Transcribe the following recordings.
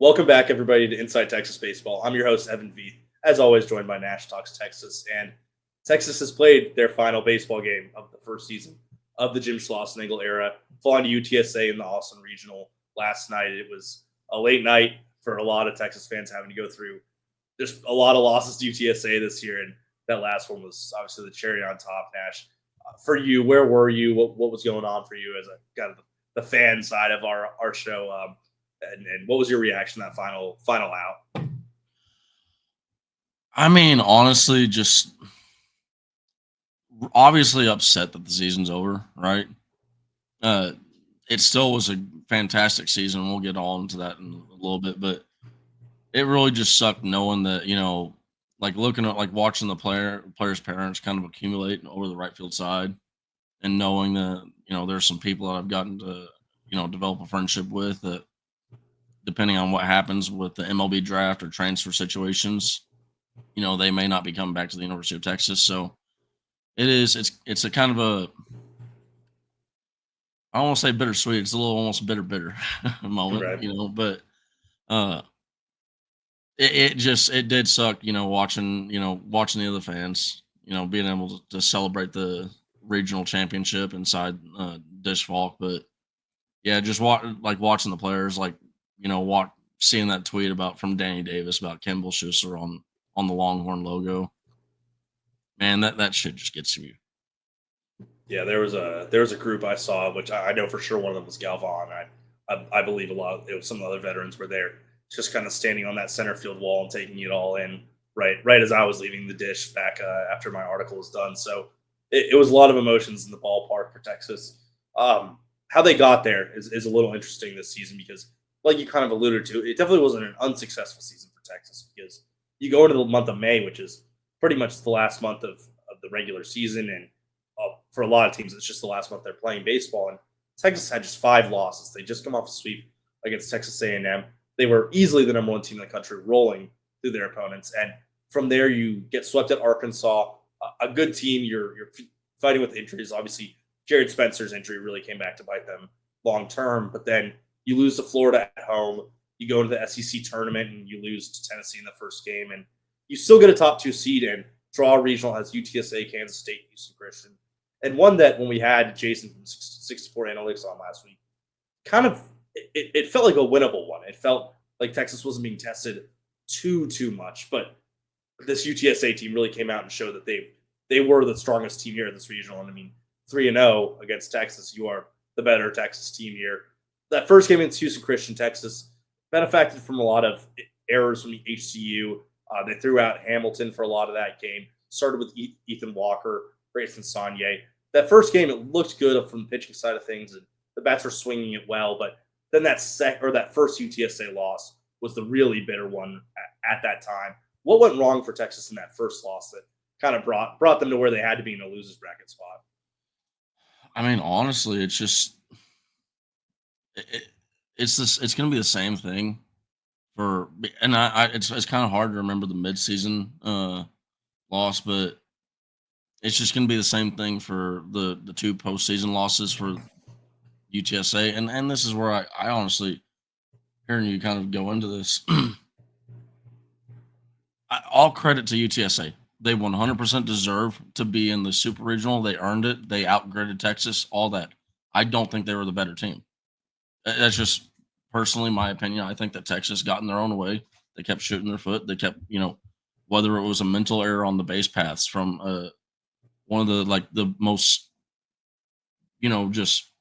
Welcome back, everybody, to Inside Texas Baseball. I'm your host, Evan Veith, as always, joined by Nash Talks Texas. And Texas has played their final baseball game of the first season of the Jim Schlossnagle era, falling to UTSA in the Austin Regional last night. It was a late night for a lot of Texas fans having to go through. There's a lot of losses to UTSA this year, and that last one was obviously the cherry on top, Nash. For you, where were you? What was going on for you as a kind of the fan side of our show? And what was your reaction to that final out? I mean, honestly, just obviously upset that the season's over, right? Uh, it still was a fantastic season. We'll get all into that in a little bit, but it really just sucked knowing that like looking at like watching the players' parents kind of accumulate over the right field side, and knowing that there's some people that I've gotten to develop a friendship with that, depending on what happens with the MLB draft or transfer situations, they may not be coming back to the University of Texas. So it's a kind of a, I don't want to say bittersweet. It's a little almost bitter moment, Right. but uh it did suck, watching the other fans, being able to celebrate the regional championship inside Dish Falk. But yeah, just watching the players, seeing that tweet about from Danny Davis about Kimball Schuster on the Longhorn logo. Man, that shit just gets to you. Yeah, there was a group I saw, which I know for sure one of them was Galvan. I believe a lot of it was some of the other veterans were there, just kind of standing on that center field wall and taking it all in. Right as I was leaving the dish back after my article was done. So it was a lot of emotions in the ballpark for Texas. How they got there is a little interesting this season because, like you kind of alluded to, it definitely wasn't an unsuccessful season for Texas because you go into the month of May, which is pretty much the last month of the regular season, and for a lot of teams, it's just the last month they're playing baseball. And Texas had just 5 losses. They just come off a sweep against Texas A&M. They were easily the number one team in the country, rolling through their opponents. And from there, you get swept at Arkansas, a good team. You're fighting with injuries. Obviously, Jared Spencer's injury really came back to bite them long term. But then you lose to Florida at home. You go into the SEC tournament and you lose to Tennessee in the first game, and you still get a top 2 seed and draw a regional as UTSA, Kansas State, Houston Christian, and one that when we had Jason from 64 Analytics on last week, kind of it felt like a winnable one. It felt like Texas wasn't being tested too much, but this UTSA team really came out and showed that they were the strongest team here in this regional. And I mean, 3-0 against Texas, you are the better Texas team here. That first game against Houston Christian, Texas benefacted from a lot of errors from the HCU. They threw out Hamilton for a lot of that game. Started with Ethan Walker, Grayson Saunier. That first game, it looked good from the pitching side of things, and the bats were swinging it well. But then that first UTSA loss was the really bitter one at that time. What went wrong for Texas in that first loss that kind of brought them to where they had to be in a losers bracket spot? I mean, honestly, it's just it, it's going to be the same thing for, and it's kind of hard to remember the midseason loss, but it's just going to be the same thing for the two postseason losses for UTSA. And this is where I honestly, hearing you kind of go into this, all credit to UTSA. They 100% deserve to be in the Super Regional. They earned it. They outgraded Texas. All that. I don't think they were the better team. That's just personally my opinion. I think that Texas got in their own way. They kept shooting their foot. They kept, whether it was a mental error on the base paths from one of the most, just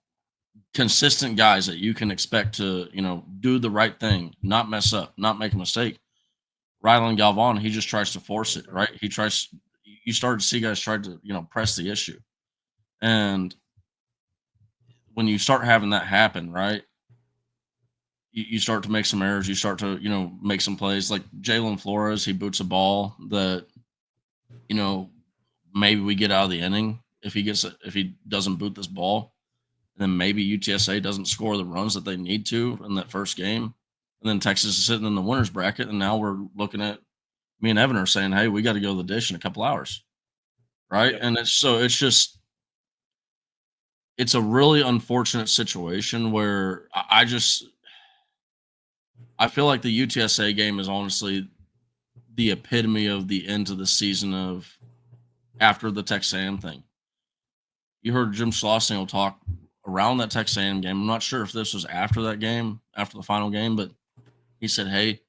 consistent guys that you can expect to, do the right thing, not mess up, not make a mistake. Rylan Galvan, he just tries to force it, right? You start to see guys try to, press the issue. And when you start having that happen, right, you start to make some errors. You start to, make some plays like Jalen Flores. He boots a ball that, you know, maybe we get out of the inning if he doesn't boot this ball. And then maybe UTSA doesn't score the runs that they need to in that first game. And then Texas is sitting in the winner's bracket. And now we're looking at, me and Evan are saying, hey, we got to go to the dish in a couple hours. Right. Yep. And it's a really unfortunate situation where I just, I feel like the UTSA game is honestly the epitome of the end of the season of after the Texas A&M thing. You heard Jim Schlossnagle talk around that Texas A&M game. I'm not sure if this was after that game, after the final game, but he said, "Hey,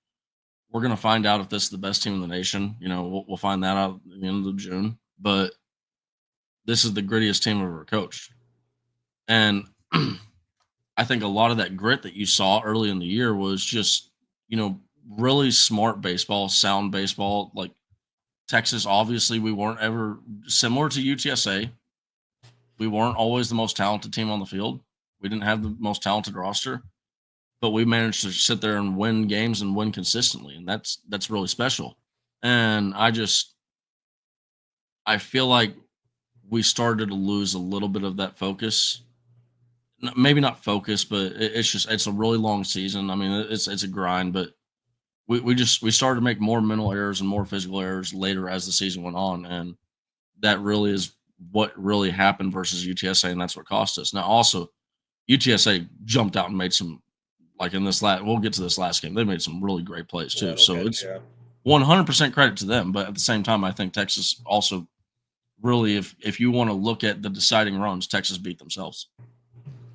we're going to find out if this is the best team in the nation. You know, we'll find that out at the end of June. But this is the grittiest team I've ever coached." And I think a lot of that grit that you saw early in the year was just, really smart baseball, sound baseball. Like Texas, obviously, we weren't ever similar to UTSA. We weren't always the most talented team on the field. We didn't have the most talented roster, but we managed to sit there and win games and win consistently, and that's really special. And I feel like we started to lose a little bit of that focus. Maybe not focus, but it's a really long season. I mean, it's a grind, but we started to make more mental errors and more physical errors later as the season went on, and that really is what really happened versus UTSA, and that's what cost us. Now, also, UTSA jumped out and made some, like in this last. We'll get to this last game. They made some really great plays Yeah, too. So okay, it's yeah. 100% credit to them. But at the same time, I think Texas also really, if you want to look at the deciding runs, Texas beat themselves.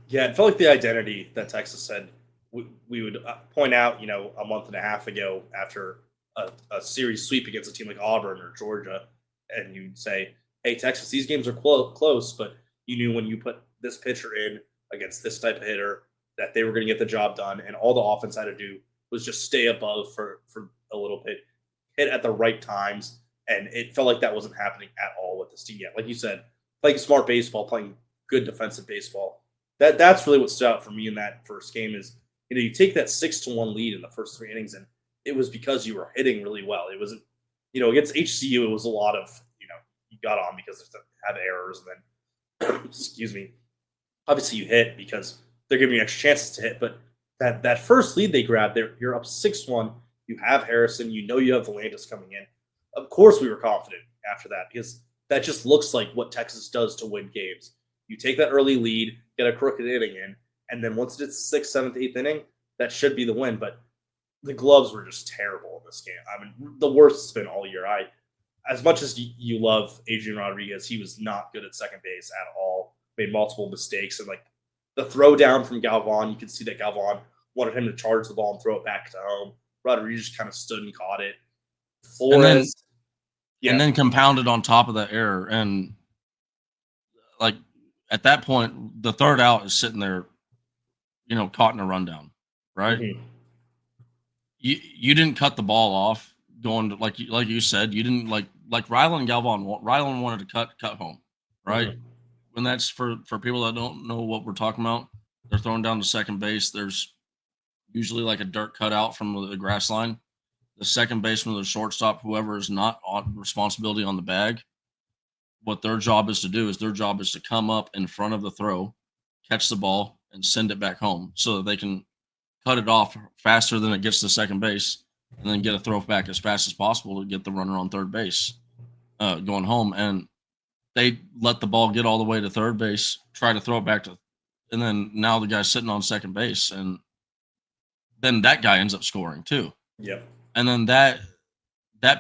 Yeah, it felt like the identity that Texas said we would point out, a month and a half ago after a series sweep against a team like Auburn or Georgia, and you'd say, "Hey, Texas, these games are close, but you knew when you put this pitcher in against this type of hitter that they were going to get the job done, and all the offense had to do was just stay above for a little bit, hit at the right times." And it felt like that wasn't happening at all with this team yet. Like you said, playing smart baseball, playing good defensive baseball. That's really what stood out for me in that first game is you take that 6-1 lead in the first 3 innings, and it was because you were hitting really well. It wasn't against HCU, it was a lot of you got on because they had errors, and then excuse me, obviously you hit because they're giving you extra chances to hit. But that first lead they grabbed, you're up 6-1. You have Harrison, you have Volantis coming in. Of course, we were confident after that because that just looks like what Texas does to win games. You take that early lead, get a crooked inning in, and then once it's sixth, seventh, eighth inning, that should be the win. But the gloves were just terrible in this game. I mean, the worst it's been all year. As much as you love Adrian Rodriguez, he was not good at second base at all. Made multiple mistakes, and like the throw down from Galvan, you could see that Galvan wanted him to charge the ball and throw it back to home. Rodriguez just kind of stood and caught it. And then Flores, and yeah, then compounded on top of that error. And like at that point, the third out is sitting there, caught in a rundown, right? hmm You didn't cut the ball off going to, like you said, you didn't like Rylan Galvan. Rylan wanted to cut home, right? hmm And that's for people that don't know what we're talking about. They're throwing down to second base. There's usually like a dirt cutout from the grass line. The second baseman or the shortstop, whoever is not on responsibility on the bag, what their job is to do is their job is to come up in front of the throw, catch the ball, and send it back home so that they can cut it off faster than it gets to second base, and then get a throw back as fast as possible to get the runner on third base going home. And they let the ball get all the way to third base, try to throw it back to, and then now the guy's sitting on second base, and then that guy ends up scoring too. Yep. And then that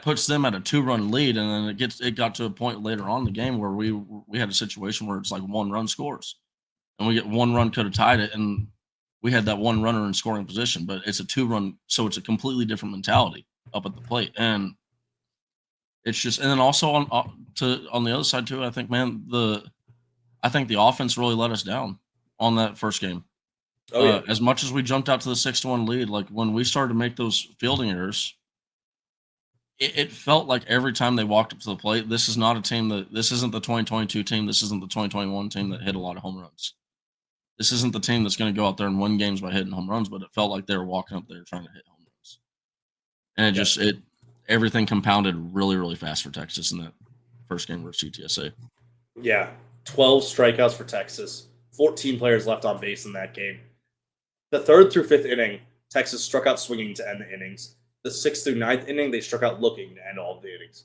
puts them at a 2-run lead, and then it got to a point later on in the game where we had a situation where it's like 1 run scores, and we get 1 run could have tied it, and we had that 1 runner in scoring position, but it's a 2-run, so it's a completely different mentality up at the plate. And it's just, and then also on the other side too, I think, man, I think the offense really let us down on that first game. Oh yeah. As much as we jumped out to the 6-1 lead, like when we started to make those fielding errors, it felt like every time they walked up to the plate, this is not a team this isn't the 2022 team. This isn't the 2021 team that hit a lot of home runs. This isn't the team that's going to go out there and win games by hitting home runs, but it felt like they were walking up there trying to hit home runs. And Yeah. everything compounded really, really fast for Texas in that first game versus UTSA. Yeah. 12 strikeouts for Texas. 14 players left on base in that game. The third through fifth inning, Texas struck out swinging to end the innings. The sixth through ninth inning, they struck out looking to end all of the innings.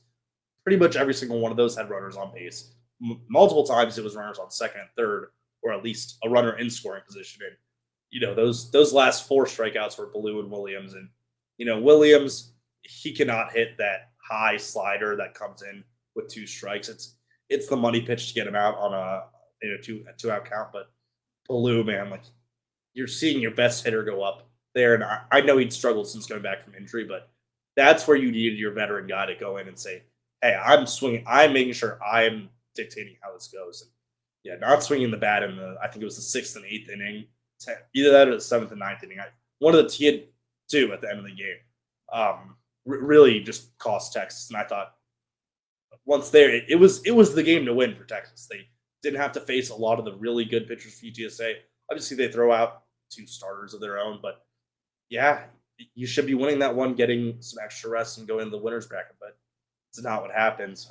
Pretty much every single one of those had runners on base. Multiple times it was runners on second and third, or at least a runner in scoring position. those last four strikeouts were Blue and Williams, and Williams, he cannot hit that high slider that comes in with two strikes. It's the money pitch to get him out on a two out count. But Blue, man, like you're seeing your best hitter go up there, and I know he'd struggled since coming back from injury, but that's where you needed your veteran guy to go in and say, "Hey, I'm swinging. I'm making sure I'm dictating how this goes." And yeah, not swinging the bat in I think it was the sixth and eighth inning, either that or the seventh and ninth inning. One of the he had two at the end of the game. Really just cost Texas, and I thought once there, it was the game to win for Texas. They didn't have to face a lot of the really good pitchers for UTSA. Obviously, they throw out two starters of their own, but yeah, you should be winning that one, getting some extra rest, and going in the winners bracket. But it's not what happens.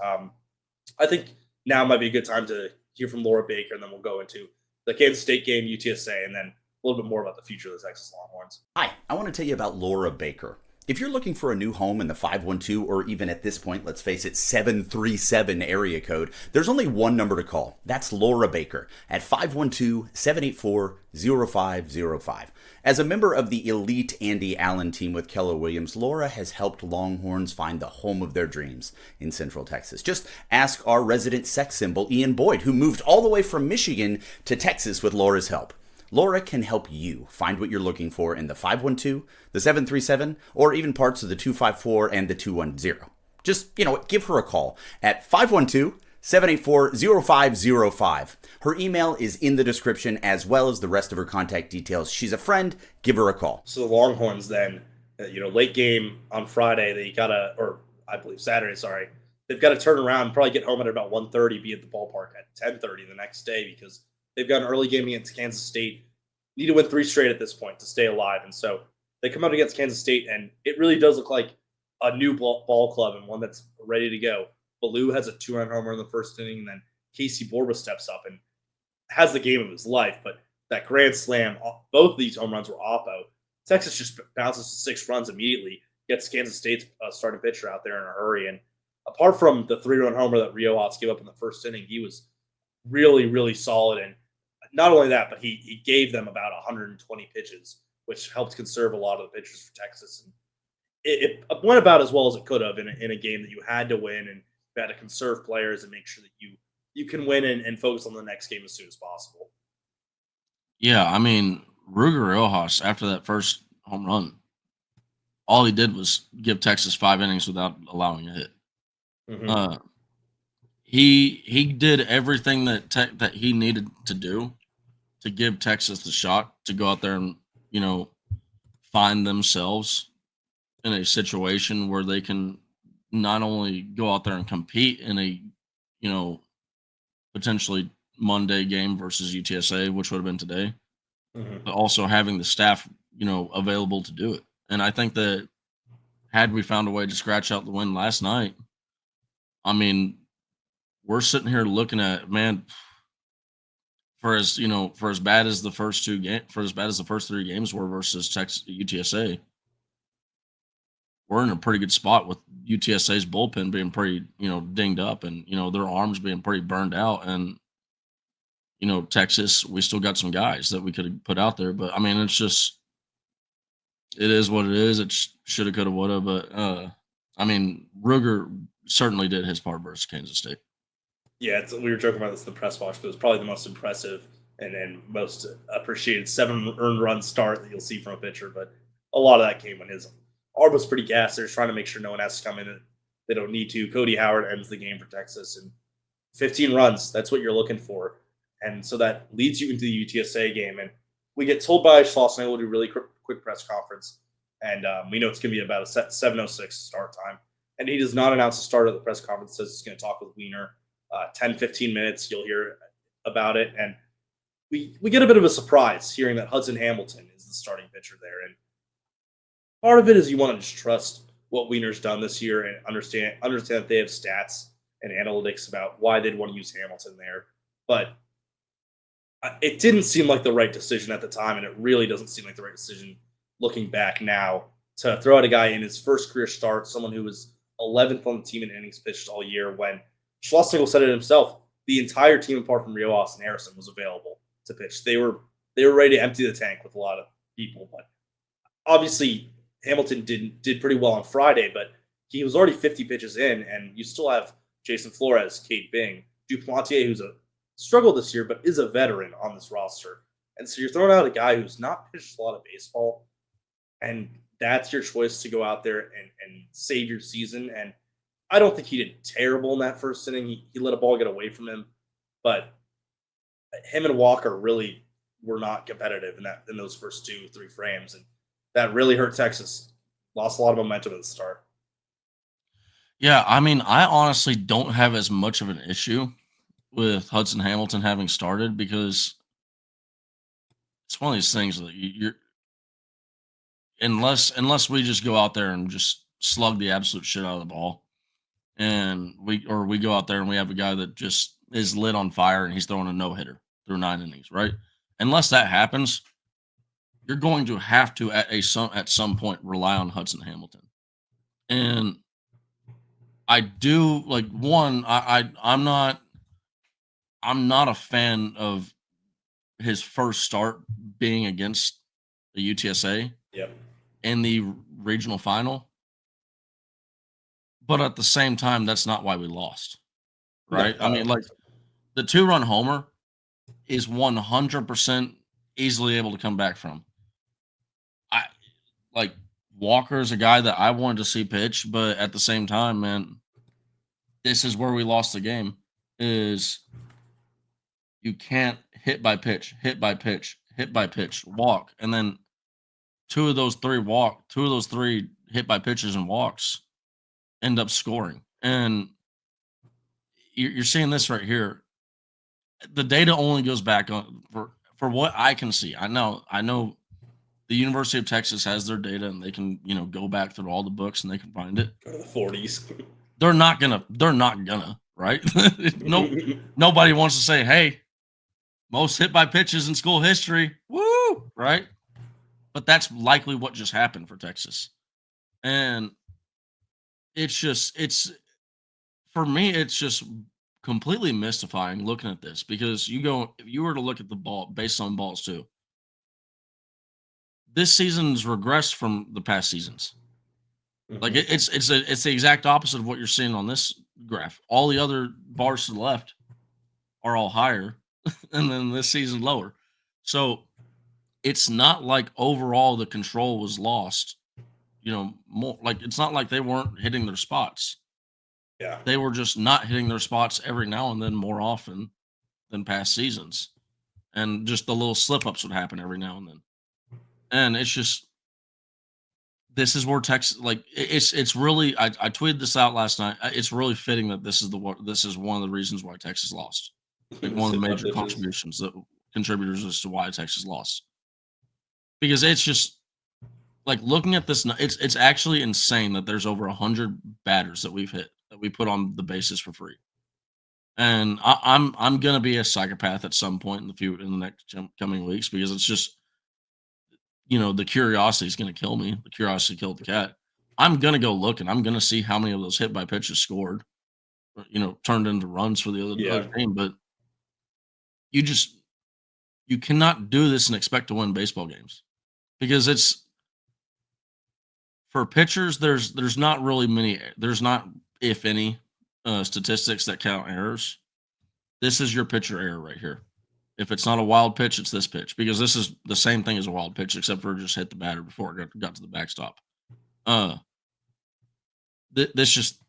I think now might be a good time to hear from Laura Baker, and then we'll go into the Kansas State game, UTSA, and then a little bit more about the future of the Texas Longhorns. Hi, I want to tell you about Laura Baker. If you're looking for a new home in the 512, or even at this point, let's face it, 737 area code, there's only one number to call. That's Laura Baker at 512-784-0505. As a member of the elite Andy Allen team with Keller Williams, Laura has helped Longhorns find the home of their dreams in Central Texas. Just ask our resident sex symbol, Ian Boyd, who moved all the way from Michigan to Texas with Laura's help. Laura can help you find what you're looking for in the 512, the 737, or even parts of the 254 and the 210. Just, give her a call at 512-784-0505. Her email is in the description, as well as the rest of her contact details. She's a friend. Give her a call. So the Longhorns then, late game on Friday, or I believe Saturday, sorry. They've got to turn around, probably get home at about 1:30, be at the ballpark at 10:30 the next day, because they've got an early game against Kansas State. Need to win 3 straight at this point to stay alive. And so they come out against Kansas State, and it really does look like a new ball club and one that's ready to go. Baloo has a 2-run homer in the first inning, and then Casey Borba steps up and has the game of his life. But that grand slam, both of these home runs were oppo. Texas just bounces 6 runs immediately, gets Kansas State's starting pitcher out there in a hurry. And apart from the 3-run homer that Riojas gave up in the first inning, he was really, really solid. And not only that, but he gave them about 120 pitches, which helped conserve a lot of the pitchers for Texas. And it went about as well as it could have in a game that you had to win, and you had to conserve players and make sure that you can win and focus on the next game as soon as possible. Yeah, I mean, Ruger Riojas, after that first home run, all he did was give Texas 5 innings without allowing a hit. Mm-hmm. He did everything that he needed to do to give Texas the shot to go out there and find themselves in a situation where they can not only go out there and compete in a potentially Monday game versus UTSA, which would have been today, Mm-hmm. but also having the staff available to do it. And I think that had we found a way to scratch out the win last night, I mean, we're sitting here looking at, man, for as bad as the first 3 games were versus Texas UTSA, we're in a pretty good spot with UTSA's bullpen being pretty, dinged up, and their arms being pretty burned out. And Texas, we still got some guys that we could have put out there, but I mean, it is what it is. It shoulda, coulda, woulda, but I mean, Ruger certainly did his part versus Kansas State. Yeah, we were joking about this in the press box, but it was probably the most impressive and most appreciated 7 earned run start that you'll see from a pitcher. But a lot of that came when his arm was pretty gassed. They're trying to make sure no one has to come in. They don't need to. Cody Howard ends the game for Texas, and 15 runs. That's what you're looking for. And so that leads you into the UTSA game. And we get told by Schlossnagle to do a really quick press conference. And we know it's going to be about a 7:06 start time. And he does not announce the start of the press conference. Says he's going to talk with Wiener. 10-15 minutes, you'll hear about it. And we get a bit of a surprise hearing that Hudson Hamilton is the starting pitcher there. And part of it is you want to just trust what Wiener's done this year and understand that they have stats and analytics about why they'd want to use Hamilton there. But it didn't seem like the right decision at the time, and it really doesn't seem like the right decision looking back now to throw out a guy in his first career start, someone who was 11th on the team in innings pitched all year, when Schlossnagle said it himself, the entire team apart from Riojas and Harrison was available to pitch. They were they were ready to empty the tank with a lot of people. But obviously, Hamilton did pretty well on Friday, but he was already 50 pitches in, and you still have Jason Flores, Kate Bing, Duplantier, who's a struggled this year, but is a veteran on this roster. And so you're throwing out a guy who's not pitched a lot of baseball, and that's your choice to go out there and save your season. And I don't think he did terrible in that first inning. He let a ball get away from him, but him and Walker really were not competitive in those first 2-3 frames, and that really hurt Texas. Lost a lot of momentum at the start. Yeah, I mean, I honestly don't have as much of an issue with Hudson Hamilton having started because it's one of these things that you're unless we just go out there and just slug the absolute shit out of the ball, and we go out there and we have a guy that just is lit on fire and he's throwing a no hitter through 9 innings, right? Unless that happens, you're going to have to at some point rely on Hudson Hamilton, and I do like one. I'm not a fan of his first start being against the UTSA Yep. in the regional final, but at the same time, that's not why we lost, No, right? I mean, like the 2-run homer is 100% easily able to come back from. I like Walker is a guy that I wanted to see pitch, but at the same time, man, this is where we lost the game. Is you can't hit by pitch, hit by pitch, hit by pitch, walk, and then two of those three hit by pitches and walks end up scoring. And you're seeing this right here. The data only goes back on for what I can see. I know the University of Texas has their data and they can, go back through all the books and they can find it. Go to the 40s. They're not gonna, right? No, nobody wants to say, hey, most hit by pitches in school history. Woo! Right? But that's likely what just happened for Texas. And for me, it's just completely mystifying looking at this because if you were to look at the ball based on balls too, this season's regressed from the past seasons. Like it's the exact opposite of what you're seeing on this graph. All the other bars to the left are all higher, and then this season lower. So it's not like overall the control was lost. More like it's not like they weren't hitting their spots. Yeah. They were just not hitting their spots every now and then more often than past seasons. And just the little slip ups would happen every now and then. And it's just this is where Texas it's really I tweeted this out last night. It's really fitting that this is one of the reasons why Texas lost. Like one of the major contributors as to why Texas lost. Because it's just like looking at this, it's actually insane that there's over 100 batters that we've hit that we put on the bases for free. And I'm gonna be a psychopath at some point in the next coming weeks because it's just the curiosity is gonna kill me. The curiosity killed the cat. I'm gonna go look and I'm gonna see how many of those hit by pitches scored, turned into runs for the other team. But you cannot do this and expect to win baseball games because it's for pitchers. There's not really many. There's not, if any, statistics that count errors. This is your pitcher error right here. If it's not a wild pitch, it's this pitch because this is the same thing as a wild pitch except for it just hit the batter before it got to the backstop. This just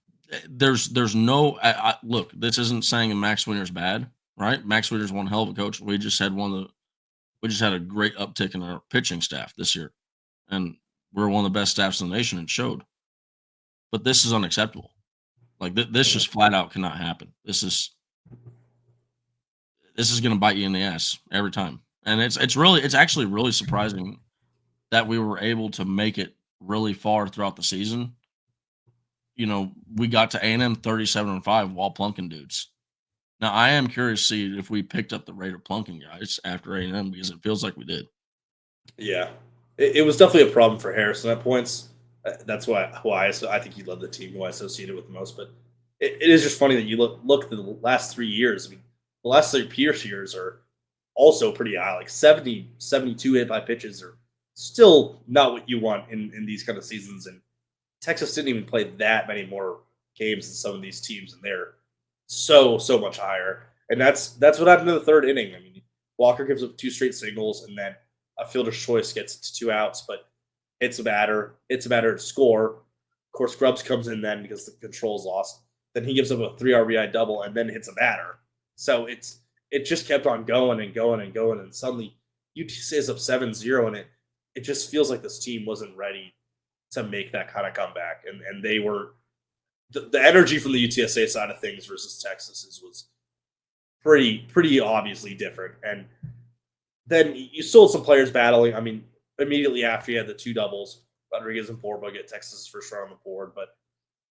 there's no look. This isn't saying Max Winter's bad, right? Max Winter's one hell of a coach. We just had a great uptick in our pitching staff this year, and we're one of the best staffs in the nation. And showed, but this is unacceptable. Like this just flat out cannot happen. This is going to bite you in the ass every time, and it's actually really surprising that we were able to make it really far throughout the season. We got to A&M 37-5 while plunking dudes. Now, I am curious to see if we picked up the rate of plunking guys after A&M because it feels like we did. Yeah, it was definitely a problem for Harrison at points. That's why I think he led the team who I associated with the most. But it is just funny that you look at the last 3 years. I mean, the last 3 Pierce years are also pretty high, like 70, 72 hit by pitches are still not what you want in these kind of seasons. And Texas didn't even play that many more games than some of these teams, and they're so much higher. And that's what happened in the third inning. I mean, Walker gives up 2 straight singles, and then a fielder's choice gets to 2 outs, but it's a batter. It's a batter to score. Of course, Grubbs comes in then because the control's lost. Then he gives up a 3 RBI double and then hits a batter. So it just kept on going and going and going, and suddenly UTC is up 7-0, and it just feels like this team wasn't ready to make that kind of comeback. And they were the energy from the UTSA side of things versus Texas was pretty obviously different. And then you still had some players battling. I mean, immediately after you had the 2 doubles, Rodriguez and Porba get Texas' first run on the board. But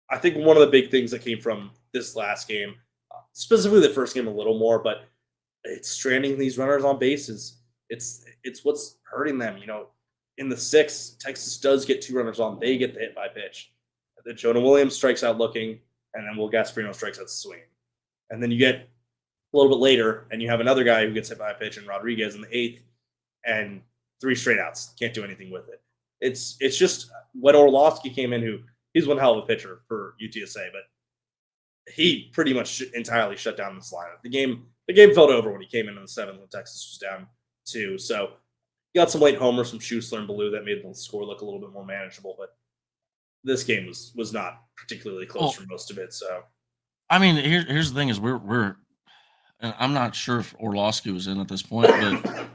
I think one of the big things that came from this last game, specifically the first game a little more, but it's stranding these runners on bases. It's what's hurting them. In the 6th, Texas does get 2 runners on. They get the hit by pitch. Then Jonah Williams strikes out looking, and then Will Gasparino strikes out swinging. And then you get a little bit later, and you have another guy who gets hit by a pitch, and Rodriguez in the 8th, and 3 straight outs. Can't do anything with it. It's just when Orlovsky came in, he's one hell of a pitcher for UTSA, but he pretty much entirely shut down this lineup. The game felt over when he came in the 7th when Texas was down 2. So got some late homers from Schussler and Ballou that made the score look a little bit more manageable, but this game was not particularly close for most of it. So, I mean, here's the thing: is we're, and I'm not sure if Orlovsky was in at this point, but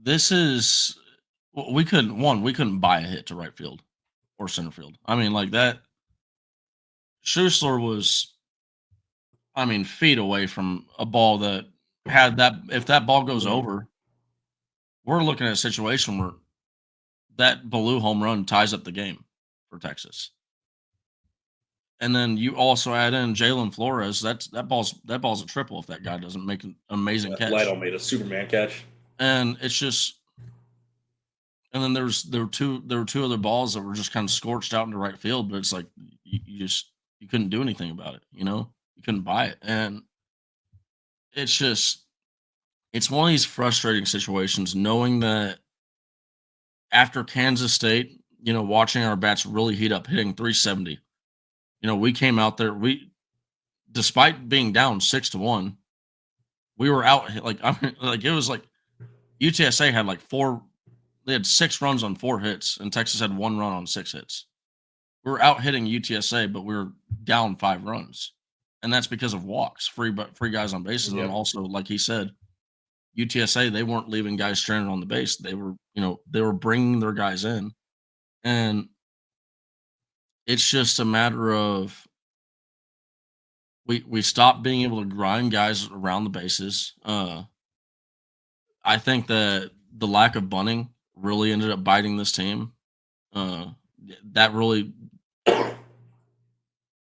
this is we couldn't buy a hit to right field or center field. I mean, like that. Schussler was, I mean, feet away from a ball that had that. If that ball goes over, we're looking at a situation where that Ballou home run ties up the game for Texas. And then you also add in Jalen Flores. That ball's a triple if that guy doesn't make an amazing catch. Lytle made a Superman catch, and it's just. And then there were two other balls that were just kind of scorched out into right field, but it's like you couldn't do anything about it. You couldn't buy it, and it's one of these frustrating situations knowing that after Kansas State, watching our bats really heat up, hitting 370. We came out there. Despite being down 6-1, we were out. It was like UTSA had like 4. They had 6 runs on 4 hits, and Texas had 1 run on 6 hits. We were out hitting UTSA, but we were down 5 runs, and that's because of walks, free guys on bases, and also, like he said, UTSA, they weren't leaving guys stranded on the base. They were bringing their guys in, and it's just a matter of we stopped being able to grind guys around the bases. I think that the lack of bunting really ended up biting this team. That really,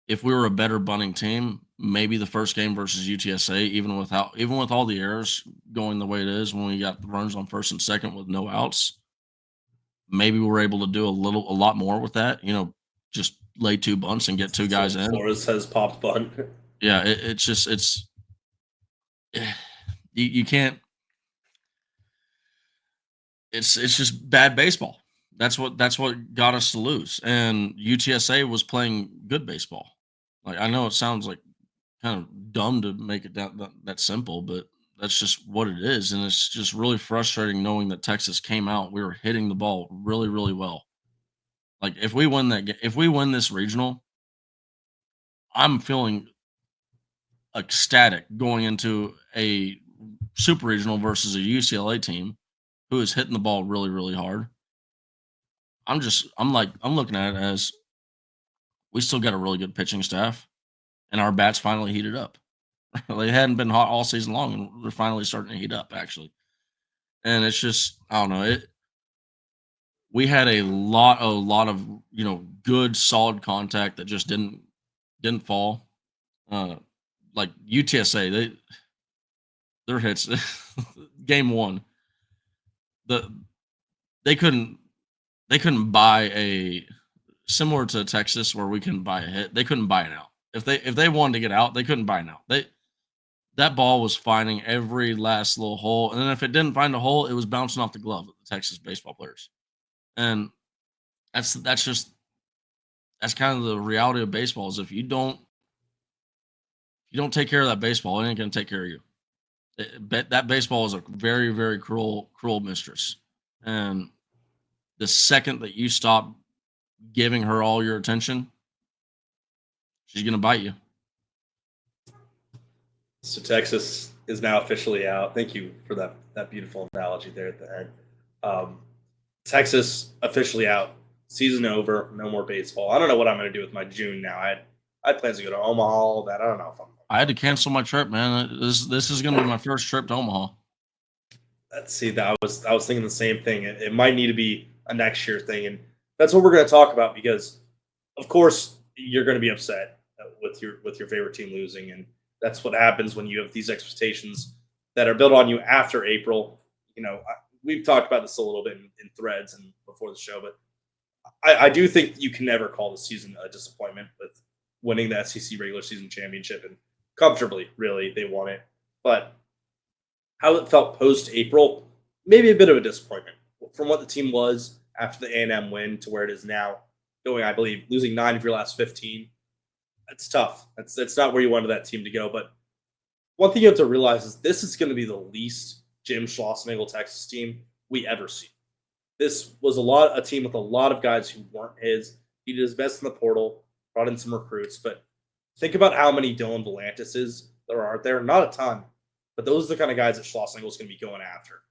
if we were a better bunting team, maybe the first game versus UTSA, even with all the errors going the way it is, when we got the runs on first and second with no outs, maybe we're able to do a lot more with that. Just lay 2 bunts and get 2 guys in. Flores has popped bunt. Yeah, you can't. It's just bad baseball. That's what got us to lose. And UTSA was playing good baseball. Like, I know it sounds like kind of dumb to make it that simple, but that's just what it is. And it's just really frustrating knowing that Texas came out. We were hitting the ball really, really well. Like, if we win this regional, I'm feeling ecstatic going into a super regional versus a UCLA team who is hitting the ball really, really hard. I'm looking at it as we still got a really good pitching staff, and our bats finally heated up. They hadn't been hot all season long, and they're finally starting to heat up, actually. And it's just, I don't know. We had a lot of good, solid contact that just didn't fall. Like UTSA, their hits, game 1, they couldn't buy a, similar to Texas where we couldn't buy a hit. They couldn't buy an out. If they wanted to get out, they couldn't buy an out. that ball was finding every last little hole, and then if it didn't find a hole, it was bouncing off the glove of the Texas baseball players. And that's kind of the reality of baseball is if you don't take care of that baseball, it ain't gonna take care of you. That baseball is a very, very cruel mistress. And the second that you stop giving her all your attention, she's gonna bite you. So Texas is now officially out. Thank you for that beautiful analogy there at the end. Um, Texas officially out. Season over. No more baseball. I don't know what I'm going to do with my June now. I had plans to go to Omaha. All that. I don't know if I'm. I had to cancel my trip, man. This is gonna be my first trip to Omaha. Let's see. That I was thinking the same thing. It might need to be a next year thing, and that's what we're going to talk about because, of course, you're going to be upset with your favorite team losing, and that's what happens when you have these expectations that are built on you after April. We've talked about this a little bit in threads and before the show, but I do think you can never call the season a disappointment with winning the SEC regular season championship and comfortably. Really, they won it, but how it felt post April, maybe a bit of a disappointment from what the team was after the A&M win to where it is now, going, I believe, losing 9 of your last 15. It's tough. That's not where you wanted that team to go. But one thing you have to realize is this is going to be the least Jim Schlossnagle Texas team we ever see. This was a team with a lot of guys who weren't his. He did his best in the portal, brought in some recruits, but think about how many Dylan Volantises there are out there. Not a ton, but those are the kind of guys that Schlossnagle is going to be going after.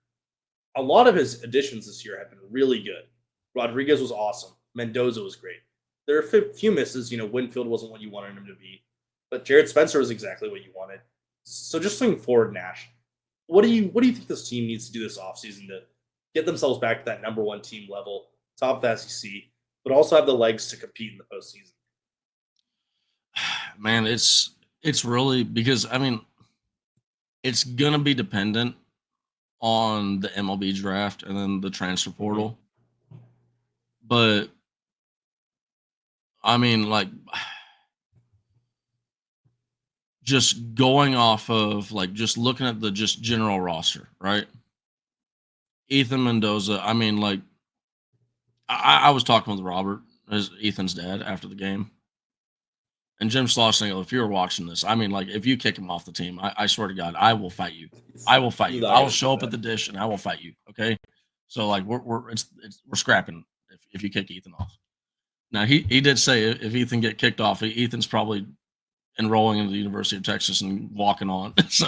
A lot of his additions this year have been really good. Rodriguez was awesome. Mendoza was great. There are a few misses. Winfield wasn't what you wanted him to be, but Jared Spencer was exactly what you wanted. So just looking forward, Nash, what do you think this team needs to do this offseason to get themselves back to that number one team level, top of the SEC, but also have the legs to compete in the postseason? Man, it's really because it's gonna be dependent on the MLB draft and then the transfer portal. But like just going off of just looking at the just general roster, right? Ethan Mendoza. I was talking with Robert, as Ethan's dad, after the game. And Jim Schlossnagle, if you're watching this, if you kick him off the team, I swear to God, I will fight you. I will fight you. I will show up at the dish and I will fight you. Okay. So we're scrapping if you kick Ethan off. Now he did say if Ethan get kicked off, Ethan's probably enrolling into the University of Texas and walking on. So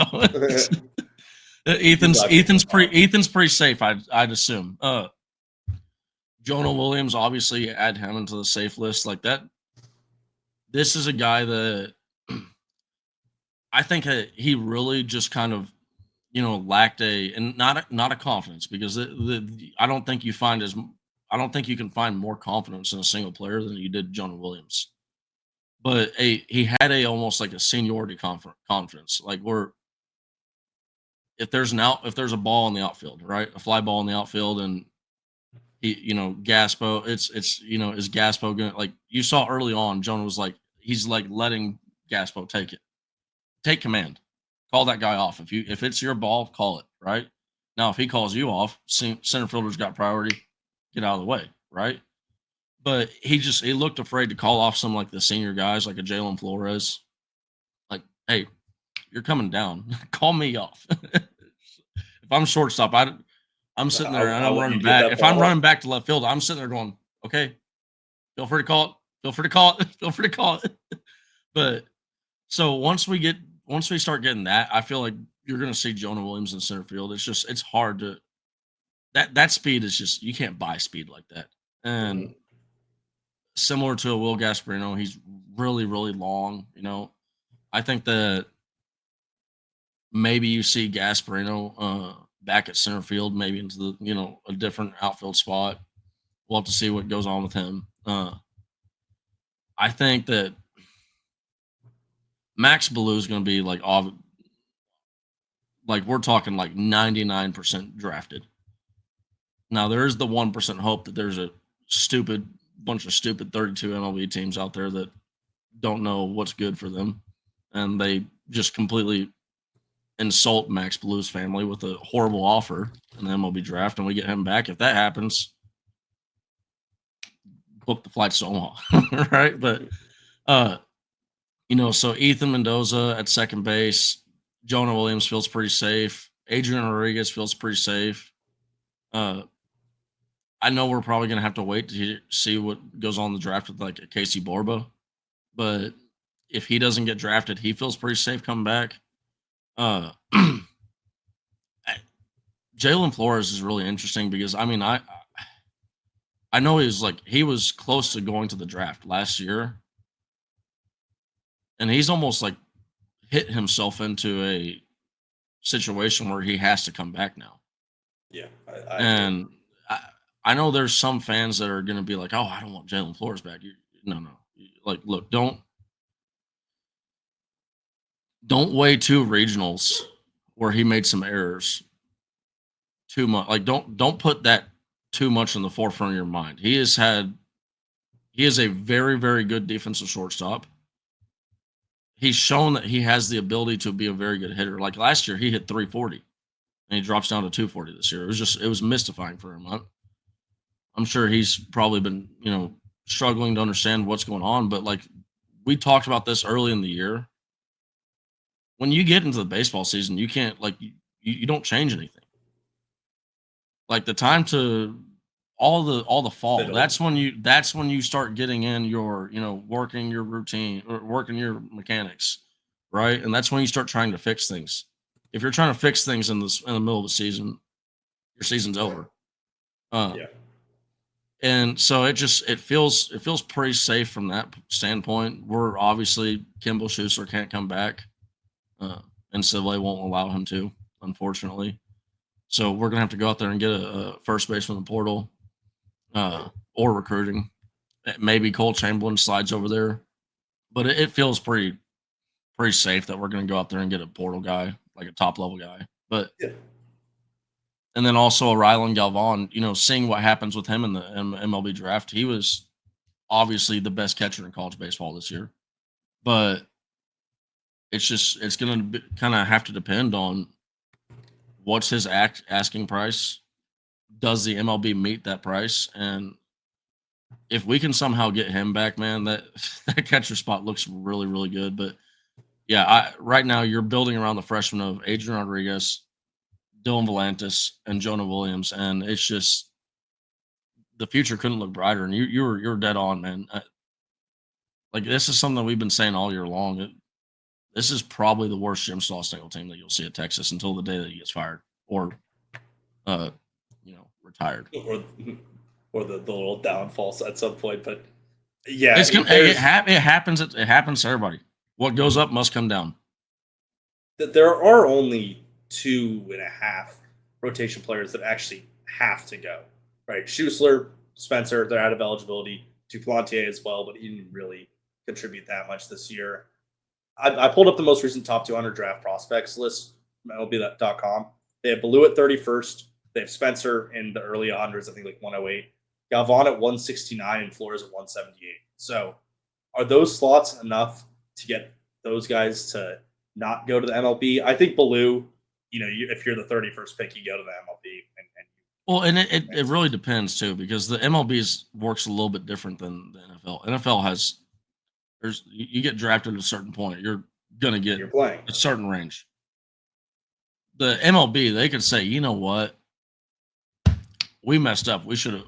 Ethan's pretty safe, I'd assume. Jonah Williams, obviously add him into the safe list like that. This is a guy that I think he really just kind of, lacked not a confidence because I don't think you can find more confidence in a single player than you did Jonah Williams. But he had almost like a seniority confidence, like where if there's a ball in the outfield, right, a fly ball in the outfield, and Gaspo, is Gaspo gonna, like you saw early on, Jonah was he's letting Gaspo take command, call that guy off. If it's your ball, call it, right? Now, if he calls you off, center fielder's got priority, get out of the way, right? But he looked afraid to call off some the senior guys, like a Jalen Flores. Like, hey, you're coming down. Call me off. If I'm shortstop, I'm sitting there and I'm running back. If I'm running back to left field, I'm sitting there going, okay, feel free to call it. Feel free to call it. Feel free to call it. But so once we start getting that, I feel like you're going to see Jonah Williams in center field. It's hard to that speed is just, you can't buy speed like that. And similar to a Will Gasparino, he's really, really long. I think that maybe you see Gasparino back at center field, maybe into the a different outfield spot. We'll have to see what goes on with him. I think that Max Ballou is going to be we're talking 99% drafted. Now there is the 1% hope that there's a bunch of stupid 32 MLB teams out there that don't know what's good for them, and they just completely insult Max Blue's family with a horrible offer in the MLB draft, and we get him back. If that happens, book the flights to Omaha, right? But so Ethan Mendoza at second base, Jonah Williams feels pretty safe. Adrian Rodriguez feels pretty safe. I know we're probably going to have to wait to see what goes on in the draft with like a Casey Borba, but if he doesn't get drafted, he feels pretty safe coming back. Jalen Flores is really interesting because I mean I know he was close to going to the draft last year, and he's almost like hit himself into a situation where he has to come back now. Yeah, And I know there's some fans that are going to be like, "Oh, I don't want Jalen Flores back." No. Like, look, don't weigh two regionals where he made some errors too much. Like, don't put that too much in the forefront of your mind. He is a very, very good defensive shortstop. He's shown that he has the ability to be a very good hitter. Like last year, he hit 340, and he drops down to 240 this year. It was mystifying for him. I'm sure he's probably been, struggling to understand what's going on. But like we talked about this early in the year, when you get into the baseball season, you can't you don't change anything. Like the time to all the fall, Fiddle. that's when you start getting in your, working your routine or working your mechanics, right? And that's when you start trying to fix things. If you're trying to fix things in the middle of the season, your season's over. Yeah. And so it feels pretty safe from that standpoint. We're obviously Kimball Schuster can't come back, and Sibley won't allow him to, unfortunately. So we're gonna have to go out there and get a first baseman in the portal, or recruiting. Maybe Cole Chamberlain slides over there, but it feels pretty safe that we're gonna go out there and get a portal guy, like a top level guy. But Yeah. and then also Rylan Galvan, seeing what happens with him in the MLB draft, he was obviously the best catcher in college baseball this year. But it's going to kind of have to depend on what's his asking price. Does the MLB meet that price? And if we can somehow get him back, man, that catcher spot looks really, really good. But yeah, right now you're building around the freshman of Adrian Rodriguez, Dylan Volantis, and Jonah Williams, and it's just the future couldn't look brighter. And you're dead on, man. Like this is something we've been saying all year long. This is probably the worst Jim Schlossnagle team that you'll see at Texas until the day that he gets fired or, retired. Or the little downfalls at some point. But yeah, it happens. It happens to everybody. What goes up must come down. There are only 2.5 rotation players that actually have to go. Right, Schussler, Spencer, they're out of eligibility. Duplantier as well, but he didn't really contribute that much this year. I pulled up the most recent top 200 draft prospects list from MLB.com. They have Blue at 31st. They have Spencer in the early 100s, I think like 108. Galvan at 169 and Flores at 178. So are those slots enough to get those guys to not go to the MLB? I think Blue, if you're the 31st pick, you go to the MLB. Well, and it really depends too, because the MLB works a little bit different than the NFL. NFL has you get drafted at a certain point, you're gonna get You're playing a certain range. The MLB, they could say, you know what, we messed up. We should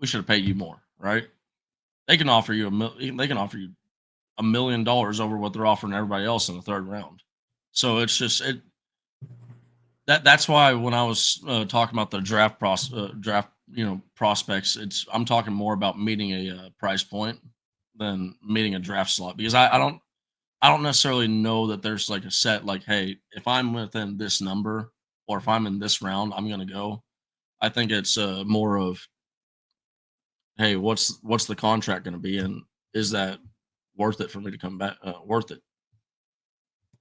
have paid you more, right? They can offer you $1 million over what they're offering everybody else in the third round. So it's just that's why when I was talking about the draft prospects, I'm talking more about meeting a price point than meeting a draft slot, because I don't necessarily know that there's like a set, like, hey, if I'm within this number or if I'm in this round, I'm going to go. I think it's more of, hey, what's the contract going to be, and is that worth it for me to come back? Worth it?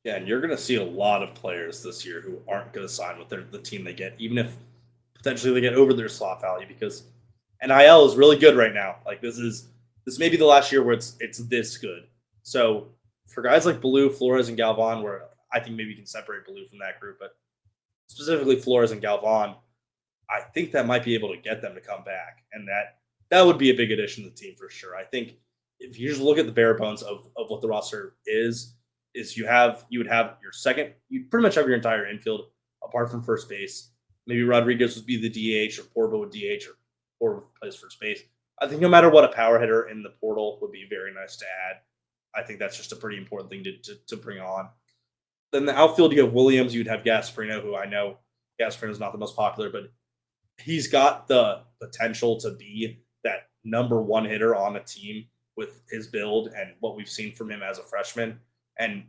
Yeah, and you're going to see a lot of players this year who aren't going to sign with the team they get, even if potentially they get over their slot value, because NIL is really good right now. Like this may be the last year where it's this good. So for guys like Blue, Flores, and Galvan, where I think maybe you can separate Blue from that group, but specifically Flores and Galvan, I think that might be able to get them to come back, and that would be a big addition to the team for sure. I think if you just look at the bare bones of what the roster is you would have your second, you pretty much have your entire infield apart from first base. Maybe Rodriguez would be the DH or Porba would DH or Porba plays first base. I think no matter what, a power hitter in the portal would be very nice to add. I think that's just a pretty important thing to bring on. Then the outfield, you have Williams, you'd have Gasparino, who I know Gasparino is not the most popular, but he's got the potential to be that number one hitter on a team with his build and what we've seen from him as a freshman. And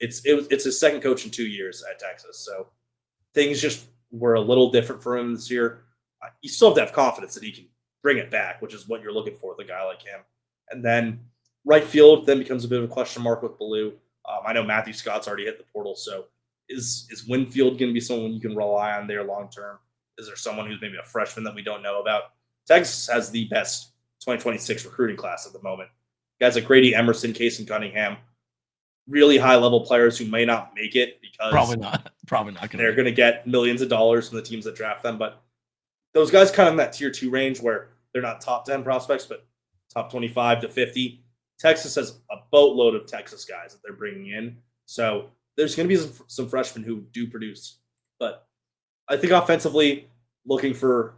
it's his second coach in 2 years at Texas, so things just were a little different for him this year. You still have to have confidence that he can bring it back, which is what you're looking for with a guy like him. And then right field then becomes a bit of a question mark with Baloo. I know Matthew Scott's already hit the portal, so is Winfield going to be someone you can rely on there long term? Is there someone who's maybe a freshman that we don't know about? Texas has the best 2026 recruiting class at the moment. Guys like Grady Emerson, Casey Cunningham, really high level players who may not make it because Probably not. they're going to get millions of dollars from the teams that draft them. But those guys kind of in that tier 2 range where they're not top 10 prospects, but top 25 to 50. Texas has a boatload of Texas guys that they're bringing in. So there's going to be some freshmen who do produce. But I think offensively, looking for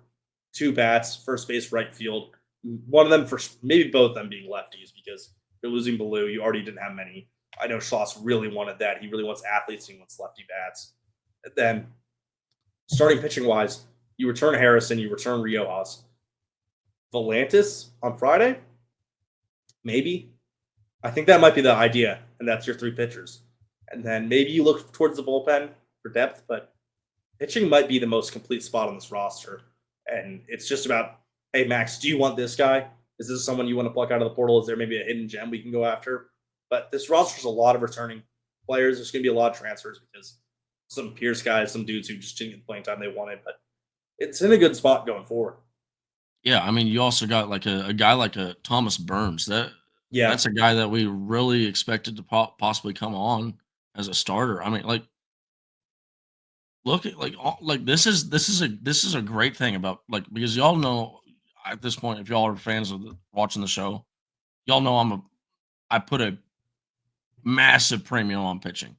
2 bats, first base, right field. One of them, for maybe both of them being lefties, because you're losing Baloo. You already didn't have many. I know Schloss really wanted that. He really wants athletes. He wants lefty bats. And then starting pitching wise, you return Harrison, you return Riojas. Volantis on Friday? Maybe. I think that might be the idea, and that's your 3 pitchers. And then maybe you look towards the bullpen for depth, but pitching might be the most complete spot on this roster. And it's just about, hey, Max, do you want this guy? Is this someone you want to pluck out of the portal? Is there maybe a hidden gem we can go after? But this roster's a lot of returning players. There's going to be a lot of transfers because some Pierce guys, some dudes who just didn't get the playing time they wanted. But it's in a good spot going forward. Yeah, I mean, you also got like a guy like a Thomas Burns. That's a guy that we really expected to possibly come on as a starter. I mean, like, look at this is a great thing about, like, because y'all know at this point, if y'all are fans of watching the show, y'all know I put a massive premium on pitching.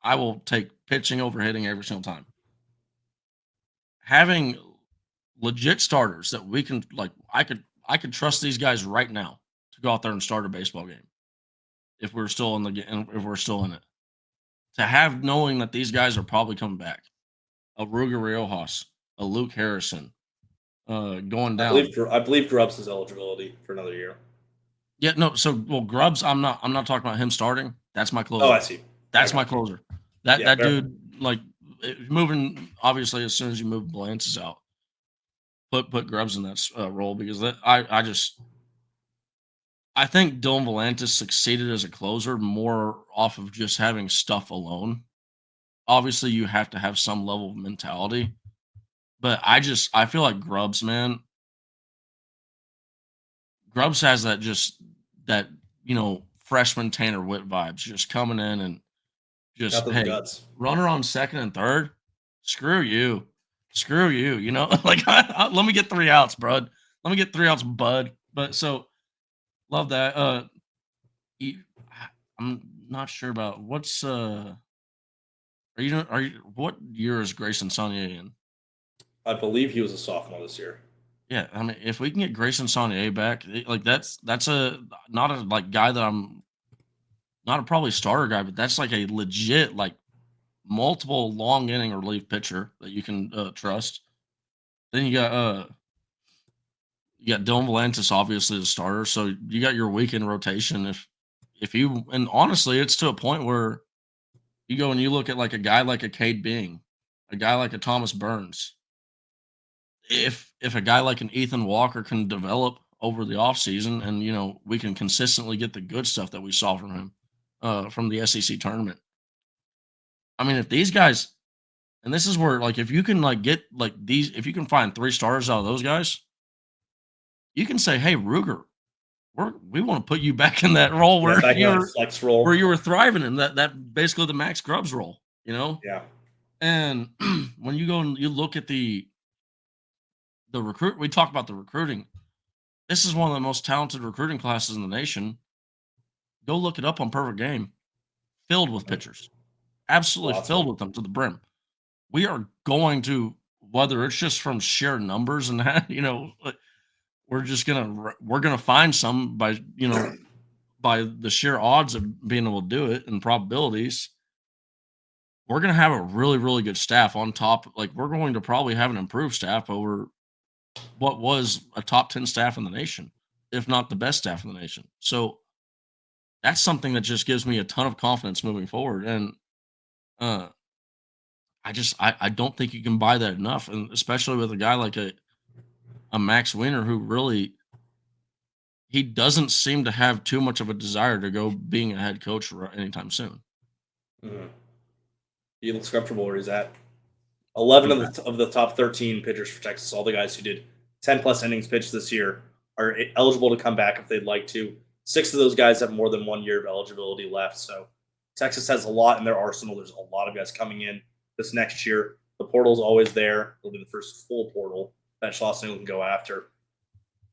I will take pitching over hitting every single time. Having legit starters that we can, like, I could trust these guys right now to go out there and start a baseball game if we're still in it. To have knowing that these guys are probably coming back, a Ruger Riojas, a Luke Harrison, going down. I believe Grubbs has eligibility for another year. Yeah, no. So, well, Grubbs, I'm not talking about him starting. That's my closer. Oh, I see. That's my closer. That fair. dude, like, moving. Obviously, as soon as you move Blances out, put Grubbs in that role, because I think Dylan Volantis succeeded as a closer more off of just having stuff alone. Obviously, you have to have some level of mentality, but I feel like Grubbs, man. Grubbs has that freshman Tanner Witt vibes, just coming in and just, hey, runner on second and third, screw you, like, let me get 3 outs, bud. Let me get 3 outs, bud. But so love that. I'm not sure about what's what year is Grayson Saunier in? I believe he was a sophomore this year. Yeah, I mean, if we can get Grayson Saunier back, like, that's not a like guy that I'm not a probably starter guy, but that's like a legit, like, multiple long inning relief pitcher that you can trust. Then you got Dylan Volantis, obviously the starter, so you got your weekend rotation. If you, and honestly, it's to a point where you go and you look at like a guy like a Cade Bing, a guy like a Thomas Burns. If a guy like an Ethan Walker can develop over the offseason, and we can consistently get the good stuff that we saw from him from the SEC tournament. I mean, if these guys, and this is where, like, if you can get if you can find 3 stars out of those guys, you can say, hey, Ruger, we want to put you back in that role Yeah, where back you in that were flex role. where you were thriving in that basically the Max Grubbs role, you know? Yeah. And when you go and you look at the recruit, we talk about the recruiting. This is one of the most talented recruiting classes in the nation. Go look it up on Perfect Game. Filled with pitchers. Absolutely Lots of filled them. with them to the brim. We are going to, whether it's just from sheer numbers and that, we're just we're gonna find some by by the sheer odds of being able to do it and probabilities. We're gonna have a really, really good staff on top. Like, we're going to probably have an improved staff over what was a top 10 staff in the nation, if not the best staff in the nation. So that's something that just gives me a ton of confidence moving forward. And uh I don't think you can buy that enough. And especially with a guy like a Max Weiner who really he doesn't seem to have too much of a desire to go being a head coach anytime soon. Mhm. He looks comfortable where he's at. 11 of the top 13 pitchers for Texas, all the guys who did 10 plus innings pitched this year, are eligible to come back if they'd like to. 6 of those guys have more than 1 year of eligibility left. So Texas has a lot in their arsenal. There's a lot of guys coming in this next year. The portal's always there. It'll be the first full portal that Schlossnagle can go after.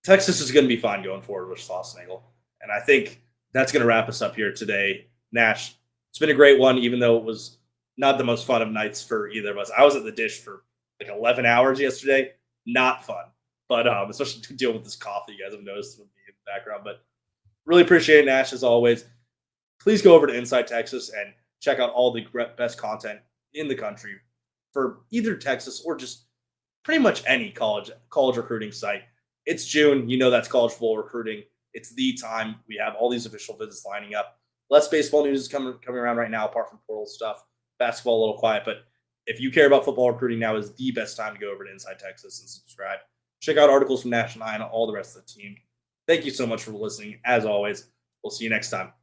Texas is going to be fine going forward with Schlossnagle. And I think that's going to wrap us up here today. Nash, it's been a great one, even though it was not the most fun of nights for either of us. I was at the dish for like 11 hours yesterday. Not fun. But especially to deal with this coffee, you guys have noticed with me in the background. But really appreciate it, Nash, as always. Please go over to Inside Texas and check out all the best content in the country for either Texas or just pretty much any college recruiting site. It's June. You know that's college football recruiting. It's the time. We have all these official visits lining up. Less baseball news is coming around right now, apart from portal stuff. Basketball a little quiet, but if you care about football recruiting, now is the best time to go over to Inside Texas and subscribe. Check out articles from Nash and I and all the rest of the team. Thank you so much for listening. As always, we'll see you next time.